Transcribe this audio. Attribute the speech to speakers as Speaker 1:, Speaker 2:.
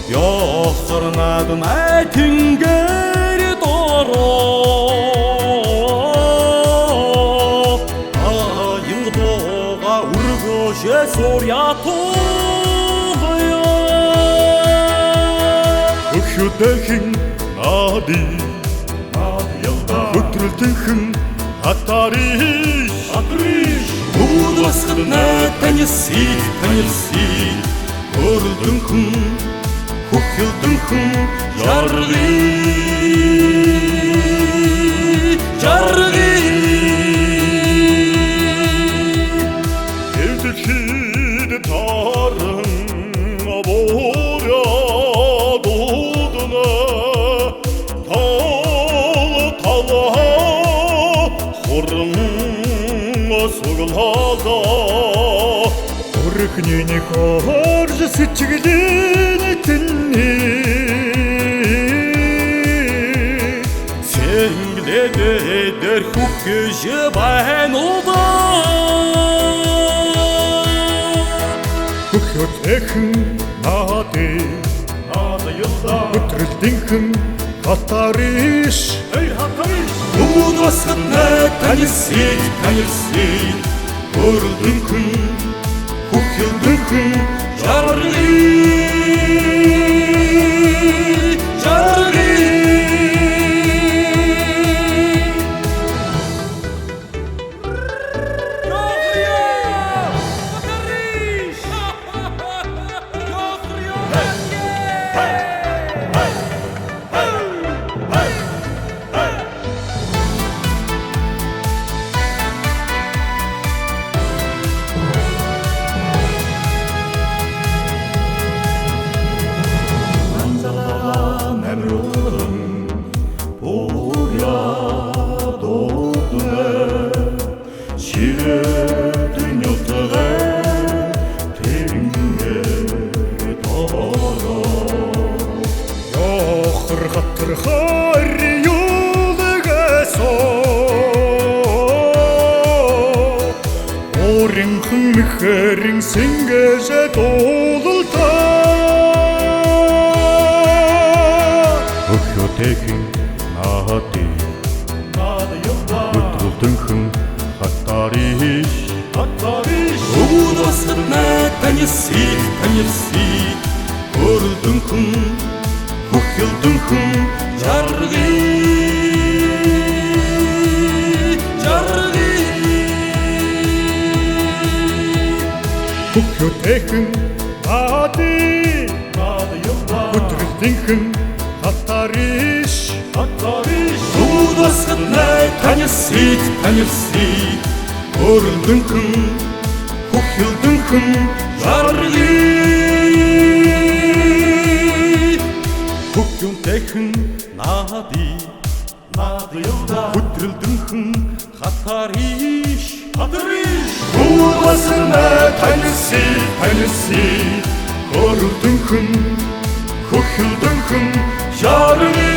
Speaker 1: Ясарнад найтингэр дороо аюнтога ургоше сурятоя өгшөдөхин нади хөтрөлтөнхөн атариш Удвасхадна таньси Хөрөлдөнхөн Хөхөлдөнхөн Жаргы Эвдэлхид таран Аборя дудна Тала Хорн Сугалхада Өрхнөний хорж сэтгэлийн тэнний Сэнглэдэр хөхөж байна Хөхөтхэн наады Хөтрөлтөнхөн хатариш Удвасхадна таньси Хөрөлдөнхөн Хөхөлдөнхөн Жаргы Мөхөрин сингэж дуулалтаа Өгшөдөхин наады Хөтрөлтөнхөн хатариш Удвасхадна таньси Хөрөлдөнхөн Хөхөлдөнхөн Жаргы Хөхөтхэн наады Хөтрөлтөнхөн хатариш Удвасхадна таньси Хөрөлдөнхөн Хөхөлдөнхөн Жаргы Хөхөтхэн наады Хөтрөлтөнхөн хатариш Удвасхадна таньси Хөрөлдөнхөн Хөхөлдөнхөн Жаргы